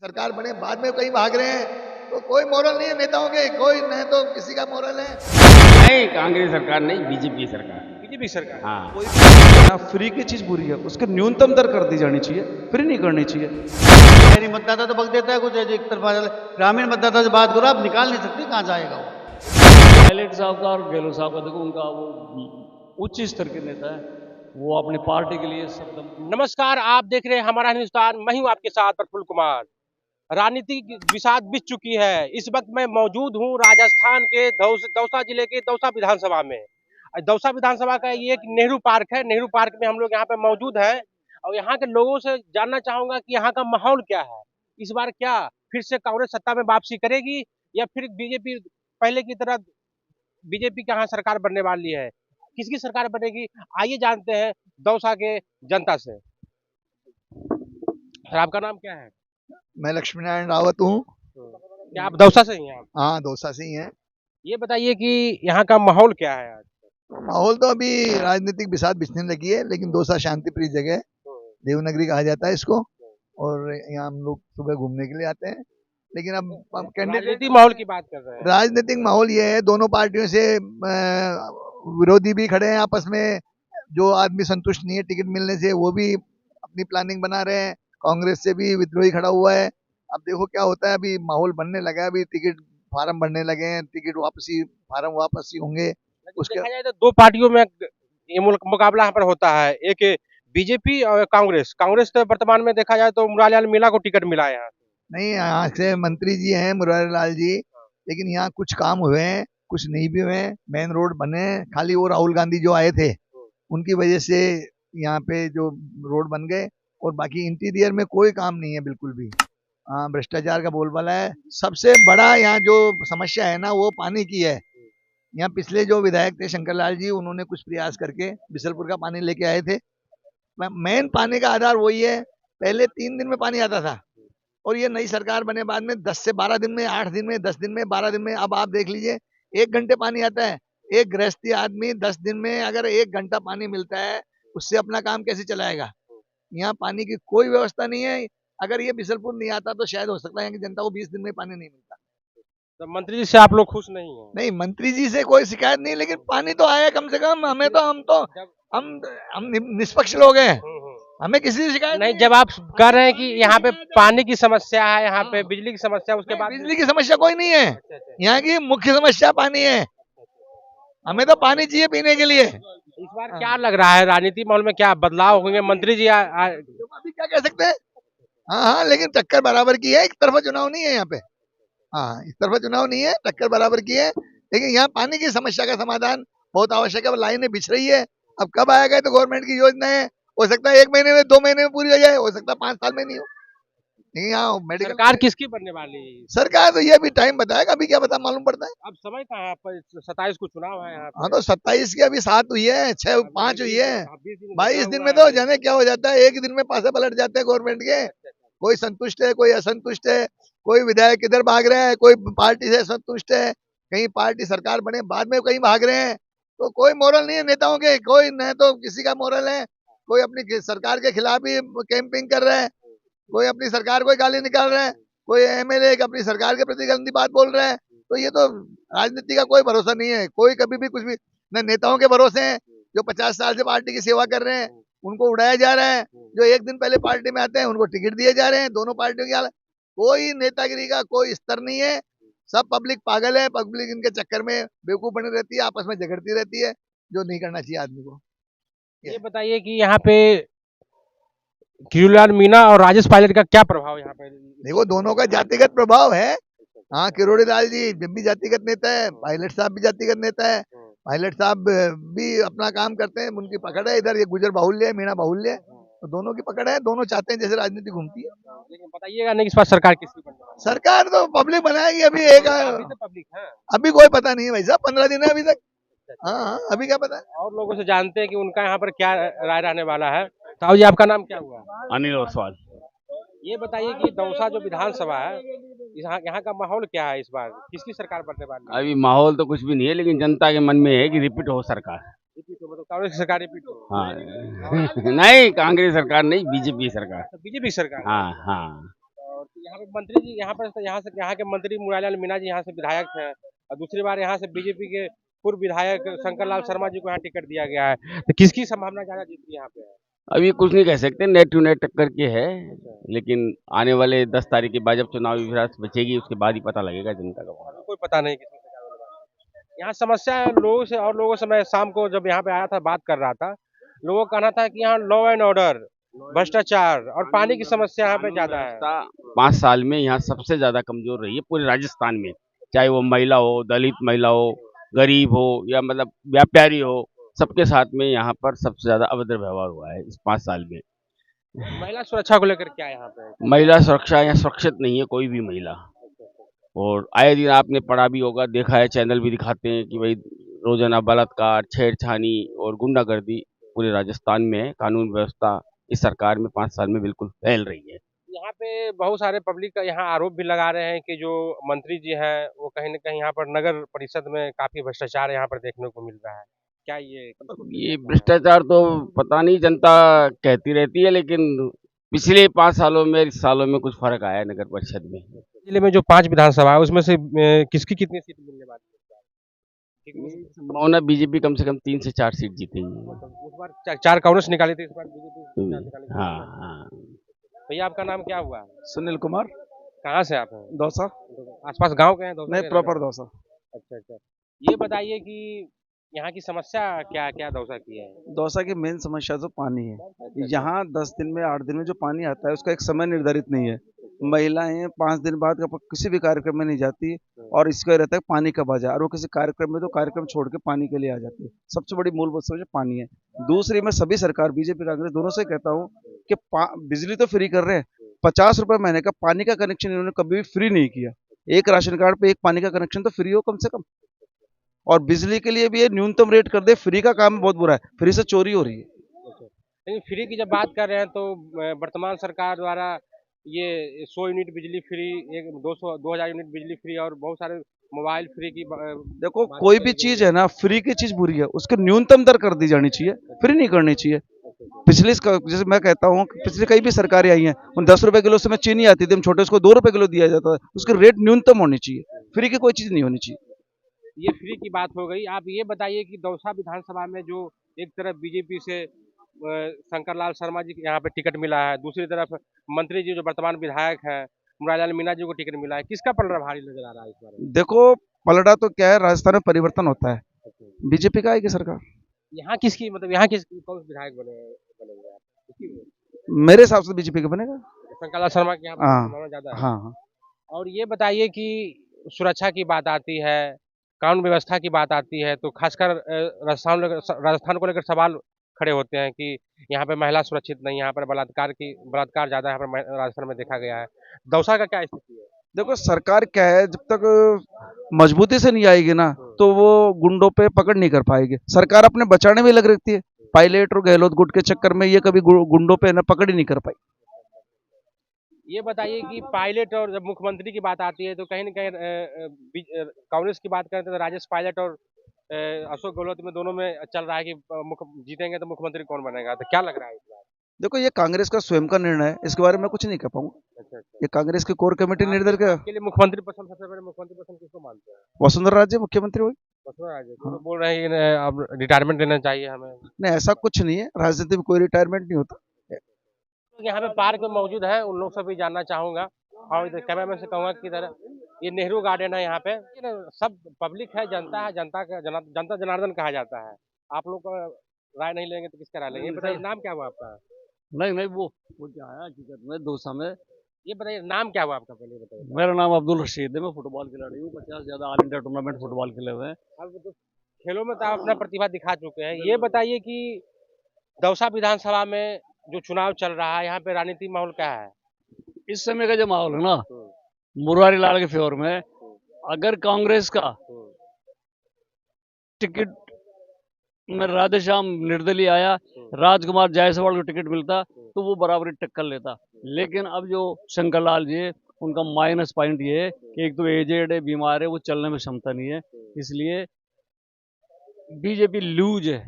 सरकार बने बाद में कहीं भाग रहे हैं, तो कोई मोरल नहीं है नेताओं के, कोई नहीं तो किसी का मोरल है। नहीं, कांग्रेस सरकार नहीं, बीजेपी सरकार। बीजेपी सरकार। हाँ, कोई ना फ्री की चीज बुरी है, उसके न्यूनतम दर कर दी जानी चाहिए, फ्री नहीं करनी चाहिए। शहरी मतदाता तो बक देता है कुछ, एक तरफा ग्रामीण मतदाता से बात करो, आप निकाल नहीं सकते कहाँ जाएगा वो। पायलट साहब का और गहलोत साहब का देखो, उनका वो उच्च स्तर के नेता है, वो अपनी पार्टी के लिए एकदम। नमस्कार, आप देख रहे हैं हमारा हिंदुस्तान। मैं हूं आपके साथ प्रफुल्ल कुमार। राजनीति विषाद बीत चुकी है। इस वक्त मैं मौजूद हूं राजस्थान के दौसा जिले के दौसा विधानसभा में। दौसा विधानसभा का ये एक नेहरू पार्क है। नेहरू पार्क में हम लोग यहाँ पे मौजूद हैं और यहाँ के लोगों से जानना चाहूंगा कि यहाँ का माहौल क्या है। इस बार क्या फिर से कांग्रेस सत्ता में वापसी करेगी या फिर बीजेपी पहले की तरह बीजेपी की यहाँ सरकार बनने वाली है? किसकी सरकार बनेगी, आइए जानते हैं दौसा के जनता से। सर, आपका नाम क्या है? मैं लक्ष्मी नारायण रावत हूँ। क्या आप दौसा से ही हैं? आप हाँ, दौसा से ही हैं। ये बताइए कि यहाँ का माहौल क्या है आज? माहौल तो अभी राजनीतिक बिसात बिछने लगी है, लेकिन दौसा शांति प्रिय जगह है, देवनगरी कहा जाता है इसको। और यहाँ हम लोग सुबह घूमने के लिए आते हैं। लेकिन अब कैंडिडेट राजनीतिक माहौल की बात कर रहे हैं। राजनीतिक माहौल ये है, दोनों पार्टियों से विरोधी भी खड़े हैं आपस में। जो आदमी संतुष्ट नहीं है टिकट मिलने से, वो भी अपनी प्लानिंग बना रहे हैं। कांग्रेस से भी विद्रोही खड़ा हुआ है। अब देखो क्या होता है, अभी माहौल बनने लगा है, अभी टिकट फार्म भरने लगे हैं, टिकट वापसी फार्म वापसी होंगे। उसके देखा जाए तो दो पार्टियों में ये मुकाबला यहाँ पर होता है, एक बीजेपी और कांग्रेस। कांग्रेस तो वर्तमान में देखा जाए तो मुरारलाल मीणा को टिकट मिला है यहाँ। नहीं, यहाँ से मंत्री जी हैं मुरारी लाल जी, लेकिन यहाँ कुछ काम हुए हैं, कुछ नहीं भी हुए हैं। मेन रोड बने हैं, खाली वो राहुल गांधी जो आए थे उनकी वजह से यहाँ पे जो रोड बन गए, और बाकी इंटीरियर में कोई काम नहीं है बिल्कुल भी। हाँ, भ्रष्टाचार का बोलबाला है। सबसे बड़ा यहाँ जो समस्या है ना, वो पानी की है। यहाँ पिछले जो विधायक थे शंकर लाल जी, उन्होंने कुछ प्रयास करके बिसलपुर का पानी लेके आए थे। मेन पानी का आधार वही है। पहले 3 दिन में पानी आता था, और ये नई सरकार बने बाद में 10 से 12 दिन में, 8 दिन में, 10 दिन में, 12 दिन में। अब आप देख लीजिए, 1 घंटे पानी आता है। एक गृहस्थी आदमी 10 दिन में अगर 1 घंटा पानी मिलता है, उससे अपना काम कैसे चलाएगा? यहाँ पानी की कोई व्यवस्था नहीं है। अगर ये बिसलपुर नहीं आता तो शायद हो सकता है कि जनता को 20 दिन में पानी नहीं मिलता। तो मंत्री जी से आप लोग खुश नहीं हैं? नहीं, मंत्री जी से कोई शिकायत नहीं, लेकिन पानी तो आया कम से कम। हमें तो हम निष्पक्ष लोग हैं, हमें किसी से शिकायत नहीं, जब आप कह रहे हैं कि यहाँ पे पानी की समस्या है, यहाँ पे बिजली की समस्या, उसके बाद बिजली की समस्या कोई नहीं है। यहाँ की मुख्य समस्या पानी है। हमें तो पानी चाहिए पीने के लिए। इस बार क्या लग रहा है राजनीति माहौल में, क्या बदलाव होंगे? मंत्री जी अभी क्या कह सकते हैं। हाँ, लेकिन टक्कर बराबर की है, एक तरफा चुनाव नहीं है यहाँ पे। हाँ, इस तरफा चुनाव नहीं है, टक्कर बराबर की है। लेकिन यहाँ पानी की समस्या का समाधान बहुत आवश्यक है। लाइनें बिछ रही है, अब कब आएगा? तो गवर्नमेंट की योजना है, हो सकता है 1 महीने में, 2 महीने में पूरी हो जाए, हो सकता है 5 साल में नहीं हो। लेकिन यहाँ मेडिकल सरकार किसकी बनने वाली है? सरकार तो ये भी टाइम बताएगा, अभी क्या पता, मालूम पड़ता है। अब समय कहाँ है? 27 को चुनाव है यहाँ पे। हाँ, तो 27 की अभी 7 हुई है, 6 5 हुई है, 20 दिन 22 दिन हुआ में तो है। जाने क्या हो जाता है। एक दिन में पासे पलट जाते हैं गवर्नमेंट के। कोई संतुष्ट है, कोई असंतुष्ट है, कोई विधायक इधर भाग रहे हैं, कोई पार्टी से संतुष्ट है, कहीं पार्टी सरकार बने बाद में कहीं भाग रहे हैं। तो कोई मोरल नहीं है नेताओं के, कोई नहीं तो किसी का मोरल है। कोई अपनी सरकार के खिलाफ ही कैंपिंग कर रहे हैं, कोई अपनी सरकार को गाली निकाल रहे हैं, कोई एमएलए अपनी सरकार के प्रति गंदी बात बोल रहे हैं। तो ये तो राजनीति का कोई भरोसा नहीं है। कोई कभी भी कुछ भी न नेताओं के भरोसे हैं, जो 50 साल से पार्टी की सेवा कर रहे हैं, उनको उड़ाया जा रहा है। जो 1 दिन पहले पार्टी में आते हैं, उनको टिकट दिए जा रहे हैं। दोनों पार्टियों की हालत, कोई नेतागिरी का कोई स्तर नहीं है। सब पब्लिक पागल है, पब्लिक इनके चक्कर में बेवकूफ बनी रहती है, आपस में झगड़ती रहती है, जो नहीं करना चाहिए आदमी को। ये बताइए कि यहाँ पे किरोड़ीलाल मीणा और राजेश पायलट का क्या प्रभाव यहाँ पे? देखो, दोनों का जातिगत प्रभाव है। हाँ, किरोड़ी लाल जी भी जातिगत नेता है, पायलट साहब भी जातिगत नेता है। पायलट साहब भी अपना काम करते हैं, उनकी पकड़ है। इधर ये गुजर बाहुल्य है, मीणा बाहुल्य है, तो दोनों की पकड़ है। दोनों चाहते हैं जैसे राजनीति घूमती है। लेकिन बताइएगा नहीं इस बार सरकार किसकी बनने वाली है? सरकार तो पब्लिक बनाएगी। अभी अभी तो पब्लिक है। अभी कोई पता नहीं है भाई साहब, 15 दिन है अभी तक। हाँ, अभी क्या पता है। और लोगों से जानते हैं कि उनका यहाँ पर क्या राय रहने वाला है। ताऊ जी, आपका नाम क्या हुआ? अनिल ओसवाल। ये बताइए कि दौसा जो विधानसभा है, यहाँ का माहौल क्या है? इस बार किसकी सरकार बनने वाली है? अभी माहौल तो कुछ भी नहीं है, लेकिन जनता के मन में है कि रिपीट हो सरकार। रिपीट हो, मतलब कांग्रेस की सरकार रिपीट हो? हाँ नहीं, कांग्रेस सरकार नहीं, बीजेपी सरकार। बीजेपी सरकार। हाँ हाँ। और यहाँ पे मंत्री जी यहाँ के मंत्री मुरारीलाल मीणा जी यहाँ से विधायक थे और दूसरी बार यहाँ से बीजेपी के पूर्व विधायक शंकर लाल शर्मा जी को यहाँ टिकट दिया गया है, तो किसकी संभावना ज्यादा जीत की यहाँ पे है? अभी कुछ नहीं कह सकते, नेट टू नेट टक्कर की है, लेकिन आने वाले 10 तारीख के बाद जब चुनावी अभ्यास बचेगी उसके बाद ही पता लगेगा जनता का। कोई पता नहीं किसमें सरकार होने वाली है। यहाँ समस्या है लोगों से मैं शाम को जब यहाँ पे आया था बात कर रहा था, लोगों का कहना था कि यहाँ लॉ एंड ऑर्डर, भ्रष्टाचार और पानी की समस्या यहाँ पे ज्यादा है। 5 साल में यहाँ सबसे ज्यादा कमजोर रही है पूरे राजस्थान में, चाहे वो महिला हो, दलित महिला हो, गरीब हो या मतलब व्यापारी हो, सबके साथ में यहाँ पर सबसे ज्यादा अभद्र व्यवहार हुआ है इस 5 साल में। महिला सुरक्षा को लेकर क्या है यहाँ पे? महिला सुरक्षा यहाँ सुरक्षित नहीं है कोई भी महिला, और आए दिन आपने पढ़ा भी होगा, देखा है, चैनल भी दिखाते हैं कि भाई रोजाना बलात्कार, छेड़छानी और गुंडागर्दी पूरे राजस्थान में है। कानून व्यवस्था इस सरकार में 5 साल में बिल्कुल फैल रही है। यहाँ पे बहुत सारे पब्लिक का यहाँ आरोप भी लगा रहे हैं कि जो मंत्री जी हैं वो कहीं न कहीं यहाँ पर नगर परिषद में काफी भ्रष्टाचार यहाँ पर देखने को मिल रहा है। क्या ये भ्रष्टाचार तो पता नहीं, जनता कहती रहती है, लेकिन पिछले 5 सालों में, इस सालों में कुछ फर्क आया है नगर परिषद में। जिले में जो 5 विधानसभा है उसमें से किसकी कितनी सीट मिलने वाली है? संभावना बीजेपी कम से कम 3 से 4 सीट जीतेगी। उस बार 4 कांग्रेस निकाली थी, इस बार बीजेपी 4 निकाली थी। हाँ। भैया आपका नाम क्या हुआ? सुनील कुमार, कहाँ से आप हैं? दौसा। आसपास गांव के हैं? दौसा नहीं, के प्रॉपर रहने दौसा। वाले? अच्छा अच्छा, ये बताइए कि यहाँ की समस्या क्या क्या दौसा की है? दौसा की मेन समस्या तो पानी है। यहाँ 10 दिन में 8 दिन में जो पानी आता है उसका एक समय निर्धारित नहीं है। महिलाएं 5 दिन बाद किसी भी कार्यक्रम में नहीं जाती और इसका रहता है पानी कब आ जाए, और वो किसी कार्यक्रम में तो कार्यक्रम छोड़ के पानी के लिए आ जाती है। सबसे बड़ी मूलभूत समस्या पानी है। दूसरी, मैं सभी सरकार बीजेपी कांग्रेस दोनों से कहता हूँ कि बिजली तो फ्री कर रहे हैं, 50 रुपए महीने का पानी का कनेक्शन इन्होंने कभी भी फ्री नहीं किया। एक राशन कार्ड पे एक पानी का कनेक्शन तो फ्री हो कम से कम, और बिजली के लिए भी ये न्यूनतम रेट कर दे। फ्री का काम बहुत बुरा है, फ्री से चोरी हो रही है। लेकिन फ्री की जब बात कर रहे हैं तो वर्तमान सरकार द्वारा ये 100 यूनिट बिजली फ्री, 2000 यूनिट बिजली फ्री और बहुत सारे मोबाइल फ्री की देखो, कोई भी चीज है ना, फ्री की चीज बुरी है, उसकी न्यूनतम दर कर दी जानी चाहिए, फ्री नहीं करनी चाहिए। पिछली जैसे मैं कहता हूँ पिछली कई भी सरकारें आई हैं, उन 10 रुपए किलो से में चीनी आती थी, हम छोटे उसको 2 रुपए किलो दिया जाता है, उसकी रेट न्यूनतम होनी चाहिए, फ्री की कोई चीज नहीं होनी चाहिए। ये फ्री की बात हो गई। आप ये बताइए कि दौसा विधानसभा में जो एक तरफ बीजेपी से शंकर लाल शर्मा जी को यहाँ पे टिकट मिला है, दूसरी तरफ मंत्री जी जो वर्तमान विधायक हैं मुरारीलाल मीणा जी को टिकट मिला है, किसका पलड़ा भारी नजर आ रहा है इस बार? देखो, पलड़ा तो क्या है, राजस्थान में परिवर्तन होता है, बीजेपी का आएगी सरकार। यहाँ किसकी मतलब यहाँ किस कौन से विधायक बनेंगे आप? मेरे हिसाब से बीजेपी का बनेगा। शंकर लाल शर्मा की यहाँ पर हाँ संभावना ज्यादा है। हाँ। और ये बताइए कि सुरक्षा की बात आती है, कानून व्यवस्था की बात आती है, तो खासकर राजस्थान को लेकर सवाल खड़े होते हैं कि यहाँ पे महिला सुरक्षित नहीं, यहाँ पर बलात्कार ज्यादा यहाँ पर राजस्थान में देखा गया है। दौसा का क्या स्थिति है? देखो, सरकार क्या है, जब तक मजबूती से नहीं आएगी ना तो वो गुंडों पे पकड़ नहीं कर पाएगी। सरकार अपने बचाने में लग रहती है, पायलट और गहलोत गुट के चक्कर में ये कभी गुंडों पे ना पकड़ ही नहीं कर पाई। ये बताइए कि पायलट और जब मुख्यमंत्री की बात आती है तो कहीं न कहीं कांग्रेस की बात करते हैं तो राजेश पायलट और अशोक गहलोत में दोनों में चल रहा है कि जीतेंगे तो मुख्यमंत्री कौन बनेगा, तो क्या लग रहा है इस बार? देखो, ये कांग्रेस का स्वयं का निर्णय है, इसके बारे में कुछ नहीं कह पाऊंगा। अच्छा अच्छा, ये कांग्रेस की कोर कमेटी निर्णय का। के लिए मुख्यमंत्री पसंद, सबसे पहले मुख्यमंत्री पसंद किसको मानते हैं? वसुंधरा राजे मुख्यमंत्री हुई। वसुंधरा राजे तो बोल रहे हैं कि अब रिटायरमेंट लेना चाहिए हमें। नहीं, ऐसा कुछ नहीं है, राजनीति में कोई रिटायरमेंट नहीं होता। यहाँ पे पार्क में मौजूद है, उन लोग से भी जानना चाहूंगा और इधर कैमरामैन से कहूंगा कि इधर ये नेहरू गार्डन है, यहाँ पे सब पब्लिक है, जनता है, जनता जनार्दन कहा जाता है। आप लोग का राय नहीं लेंगे तो किसका राय लेंगे? बताइए नाम क्या हुआ आपका? नहीं, वो क्या है हकीकत में दौसा में। ये बताइए नाम क्या हुआ आपका, पहले बताइए। मेरा नाम अब्दुल रशीद है, मैं फुटबॉल खिलाड़ी हूँ, 50 ज्यादा ऑल इंडिया टूर्नामेंट फुटबॉल खेले हुए हैं। अब तो खेलों में तो आप अपना प्रतिभा दिखा चुके हैं। ये बताइए कि दौसा विधानसभा में जो चुनाव चल रहा है, यहाँ पे राजनीतिक माहौल क्या है? इस समय का जो माहौल है ना, मुरारी लाल के फेवर में, अगर कांग्रेस का टिकट में राधेश्याम निर्दलीय आया, राजकुमार जायसवाल को टिकट मिलता तो वो बराबरी टक्कर लेता। लेकिन अब जो शंकर लाल जी है, उनका माइनस पॉइंट ये है कि एक तो एजेड है, बीमार है, वो चलने में क्षमता नहीं है, इसलिए बीजेपी लूज है।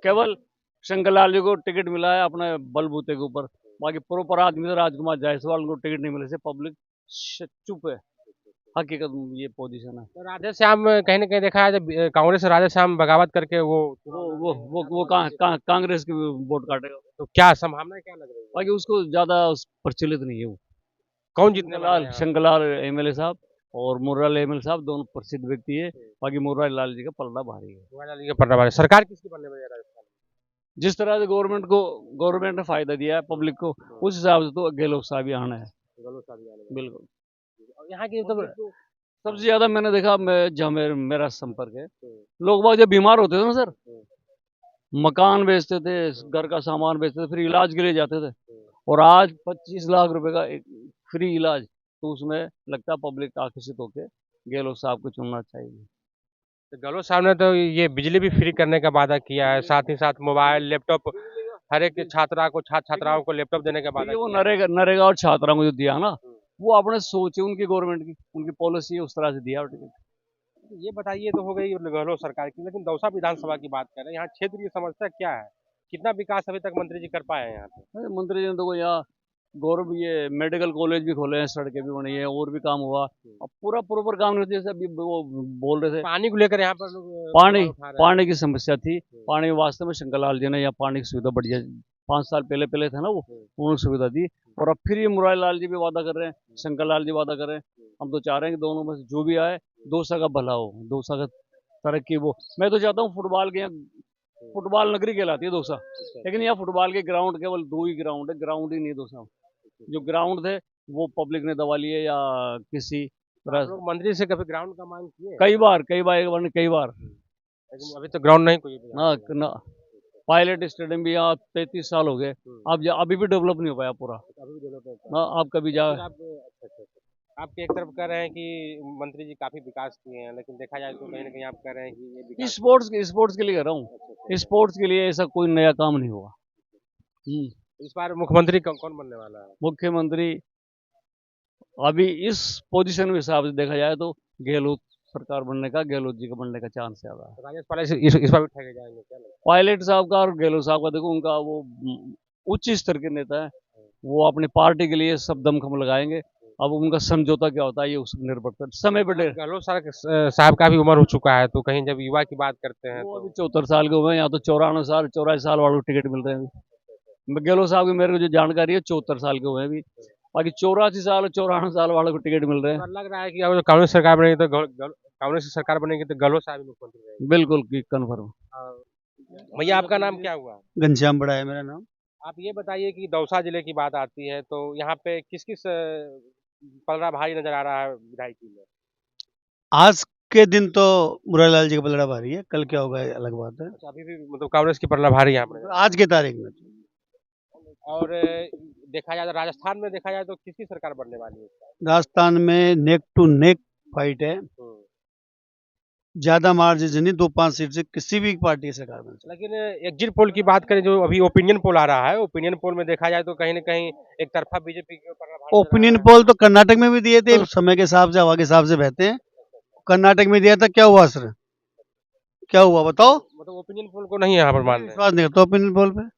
केवल शंकर लाल जी को टिकट मिला है अपने बलबूते के ऊपर, बाकी प्रॉपर आदमी तो राजकुमार जायसवाल को टिकट नहीं मिले से पब्लिक चुप है। हकीकत में ये पोजीशन है। तो राधे श्याम कहीं ना कहीं देखा है, जब कांग्रेस से राधे श्याम बगावत करके वो कांग्रेस की वोट काटेगा। तो क्या संभावना क्या लग रही है? बाकी उसको ज्यादा प्रचलित नहीं है वो। कौन जीतने वाला है यहाँ? शंकरलाल एमएलए साहब और मुर्रालाल एमएलए साहब दोनों प्रसिद्ध व्यक्ति है। बाकी मुर्रालाल जी का पलड़ा भारी है। मुरारी लाल जी का पलड़ा भारी। सरकार किसकी बनने वाली है राजस्थान में? जिस तरह से गवर्नमेंट ने फायदा दिया है पब्लिक को, उस हिसाब से तो गहलोत साहब ही आना है। गहलोत साहब ही आने वाले हैं। बिल्कुल। और यहाँ की मतलब सबसे ज्यादा मैंने देखा, जहाँ मेरा संपर्क है, लोग बाग जब बीमार होते थे ना सर, मकान बेचते थे, घर का सामान बेचते थे, फिर इलाज के लिए जाते थे। और आज 25 लाख रुपए का एक फ्री इलाज, तो उसमें लगता है पब्लिक आकर्षित होकर गहलोत साहब को चुनना चाहिए। तो गहलोत साहब ने तो ये बिजली भी फ्री करने का वादा किया है, साथ ही साथ मोबाइल लैपटॉप हर एक छात्राओं को लैपटॉप देने का वादा वो किया है। नरेगा और छात्राओं को जो दिया ना, वो अपने सोच है उनकी गवर्नमेंट की, उनकी पॉलिसी है, उस तरह से दिया टिकट। ये बताइए, तो हो गई गहलोत सरकार की, लेकिन दौसा विधानसभा की बात करें, यहाँ क्षेत्र की समस्या क्या है? कितना विकास अभी तक मंत्री जी कर पाए हैं यहाँ पे? अरे मंत्री जी ने तो यहाँ गौरव ये मेडिकल कॉलेज भी खोले हैं, सड़कें भी बनी है, और भी काम हुआ। अब पूरा प्रॉपर काम नहीं, जैसे अभी वो बोल रहे थे पानी को लेकर यहाँ पर लोग पानी सवाल उठा रहे हैं। पानी की समस्या थी। पानी वास्तव में शंकरलाल जी ने यहाँ पानी की सुविधा बढ़िया 5 साल पहले थे ना, वो उन्होंने सुविधा दी। और अब फिर ये मुरारी लाल जी भी वादा कर रहे हैं, शंकरलाल जी वादा कर रहे हैं। हम तो चाह रहे हैं कि दोनों में से जो भी आए, दौसा का भला हो, दौसा का तरक्की वो। मैं तो चाहता हूँ फुटबॉल के यहाँ, फुटबॉल नगरी कहलाती है दौसा, लेकिन यहाँ फुटबॉल के ग्राउंड केवल 2 ही ग्राउंड है, ग्राउंड ही नहीं है दौसा। जो ग्राउंड थे वो पब्लिक ने दबा लिए या किसी तरह। आप लोग मंत्री से कभी ग्राउंड का मांग किए? कई बार एक बार कई बार। लेकिन अभी तो ग्राउंड नहीं कोई भी। ना पायलट स्टेडियम भी यहाँ 33 साल हो गए, अब अभी भी डेवलप नहीं हो पाया पूरा। अभी भी डेवलप ना आप कभी जा फिर आपके एक तरफ कह रहे हैं कि मंत्री जी काफी विकास किए हैं, लेकिन देखा जाए तो कहीं ना कहीं आप कह रहे हैं कि ये विकास स्पोर्ट्स के लिए कर रहा हूँ, स्पोर्ट्स के लिए ऐसा कोई नया काम नहीं हुआ। इस बार मुख्यमंत्री कौन बनने वाला है? मुख्यमंत्री अभी इस पोजीशन के हिसाब से देखा जाए तो गहलोत सरकार बनने का, गहलोत जी का बनने का चांस ज्यादा है। तो राजेश पायलट इस बार भी ठगे जाएंगे क्या लगता पायलट साहब का और गहलोत साहब का देखो, उनका वो उच्च स्तर के नेता है, वो अपनी पार्टी के लिए सब दमखम लगाएंगे। अब उनका समझौता क्या होता है ये उस पर निर्भर करता है, समय पर है? गहलोत साहब का भी उम्र हो चुका है, तो कहीं जब युवा की बात करते हैं वो तो अभी 74 साल के हुए हैं, यहाँ तो 84 साल वालों को टिकट मिल रहे हैं। गहलोत साहब की मेरे को जो जानकारी है 74 साल के हुए हैं अभी, बाकी 84 साल और 94 साल वालों को टिकट मिल रहे हैं। तो लग रहा है कि अगर कांग्रेस सरकार बनेगी तो कांग्रेस की सरकार बनेगी तो गहलोत साहब ही मुख्यमंत्री रहेंगे। बिल्कुल कन्फर्म। भैया आपका नाम क्या हुआ? घनश्याम बड़ा है मेरा नाम। आप ये बताइए कि दौसा जिले की बात आती है तो यहाँ पे किस किस पलड़ा भारी नजर आ रहा है विधायकी में? आज के दिन तो मुरारी लाल जी का पलड़ा भारी है, कल क्या होगा ये अलग बात है। अच्छा, अभी भी मतलब कांग्रेस की पलड़ा भारी यहाँ पर। आज के तारीख में और देखा जाए तो राजस्थान में देखा जाए तो किसकी सरकार बनने वाली है इस बार? राजस्थान में नेक टू नेक फाइट है, ज्यादा मार्जिन नहीं, 2-5 सीट से किसी भी पार्टी की सरकार बन सकती लेकिन एग्जिट पोल की बात करें, जो अभी ओपिनियन पोल आ रहा है, ओपिनियन पोल में देखा जाए तो कहीं ना कहीं एक तरफा बीजेपी के ऊपर है। ओपिनियन पोल तो कर्नाटक में भी दिए थे, समय के हिसाब से, हवा के हिसाब से बहते हैं। कर्नाटक में दिया था, क्या हुआ असर, क्या हुआ बताओ? मतलब ओपिनियन पोल को नहीं यहाँ पर मान रहे। विश्वास नहीं करता ओपिनियन पोल पे।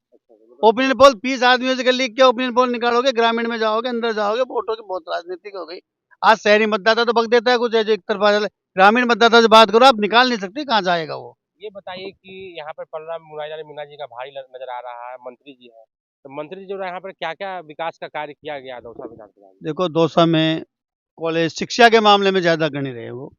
ओपिनियन पोल 20 आदमियों से कर ली, क्या ओपिनियन पोल निकालोगे? ग्रामीण में जाओगे, अंदर जाओगे, वोटों की बहुत राजनीतिक हो गई। आज शहरी मतदाता तो बक देता है कुछ, है जो एक तरफा चले। ग्रामीण मतदाता से बात करो, आप निकाल नहीं सकते कहाँ जाएगा वो। ये बताइए कि यहाँ पर पलड़ा मुरारी मीना जी का भारी नजर आ रहा है, मंत्री जी है, तो मंत्री जी जो यहाँ पर क्या क्या विकास का कार्य किया गया है दौसा विधानसभा में? देखो दौसा में कॉलेज शिक्षा के मामले में ज्यादा गणी रहे वो,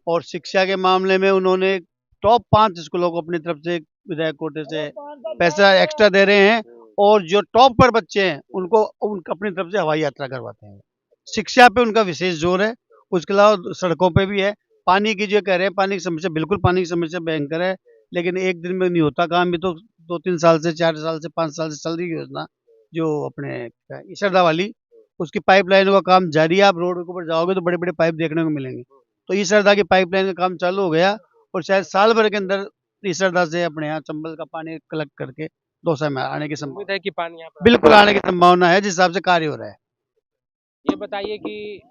और शिक्षा के मामले में उन्होंने टॉप 5 स्कूलों को अपनी तरफ से विधायक कोटे से पैसा एक्स्ट्रा दे रहे हैं, और जो टॉप पर बच्चे हैं उनको अपनी तरफ से हवाई यात्रा करवाते हैं। शिक्षा पे उनका विशेष जोर है। उसके अलावा सड़कों पे भी है। पानी की जो कह रहे हैं, पानी की समस्या, बिल्कुल पानी की समस्या भयंकर है, लेकिन एक दिन में नहीं होता काम। भी तो 2-3 साल से, 4 साल से, 5 साल से चल रही योजना, जो अपने इसरदा वाली, उसकी पाइपलाइनों का काम जारी है। आप रोड के ऊपर जाओगे तो बड़े बड़े पाइप देखने को मिलेंगे। तो इसरदा की पाइपलाइन का काम चालू हो गया, और शायद साल भर के अंदर इसरदा से अपने यहाँ चंबल का पानी कलेक्ट करके दौसा में आने की उम्मीद संभावना, है कि पानी यहाँ पर बिल्कुल आने की संभावना है, जिस हिसाब से कार्य हो रहा है। ये बताइए कि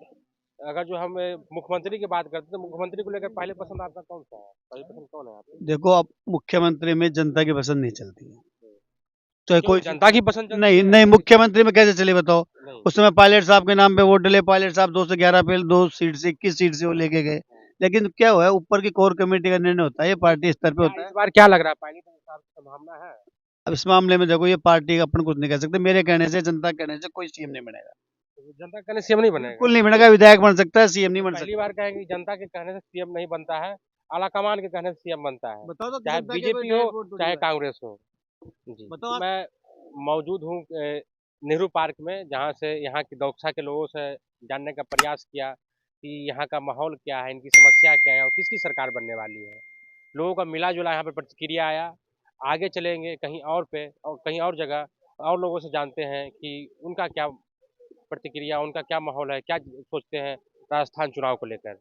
अगर जो हम मुख्यमंत्री की बात करते हैं तो मुख्यमंत्री को लेकर पहले पसंद आपका कौन सा है? पहली पसंद कौन है आपकी? देखो अब मुख्यमंत्री में जनता की पसंद नहीं चलती है, तो क्यों? कोई जनता की पसंद चलती नहीं है? नहीं, मुख्यमंत्री में कैसे चले बताओ। नहीं। उस समय पायलट साहब के नाम पे वोट डले, पायलट साहब 2 से 11 पे 2 सीट से 21 सीट से वो लेके गए। लेकिन क्या हुआ है, ऊपर की कोर कमेटी का निर्णय होता है, ये पार्टी स्तर पे क्या होता है। इस बार क्या लग रहा है, पायलट साहब की संभावना है? अब इस मामले में देखो, ये पार्टी का अपन कुछ नहीं कह सकते, मेरे कहने से, जनता के कहने से कोई सीएम नहीं बनेगा। तो जनता कहने से सीएम नहीं बनेगा? बिल्कुल नहीं बनेगा, विधायक बन सकता है, सीएम नहीं बन पहली सकता। बार कहेंगे जनता के कहने से सीएम नहीं बनता है, आलाकमान के कहने से सीएम बनता है, बताओ तो, चाहे जनता के कोई बीजेपी हो डायरेक्ट वोट थोड़ी चाहे हुआ है। कांग्रेस हो। जी, बताओ आप। मैं मौजूद हूँ नेहरू पार्क में, जहाँ से यहाँ की दौसा के लोगों से जानने का प्रयास किया कि यहाँ का माहौल क्या है, इनकी समस्या क्या है और किसकी सरकार बनने वाली है। लोगों का मिला जुला यहाँ पे प्रतिक्रिया आया। आगे चलेंगे कहीं और पे और कहीं और जगह और लोगों से जानते हैं कि उनका क्या प्रतिक्रिया, उनका क्या माहौल है, क्या सोचते हैं राजस्थान चुनाव को लेकर।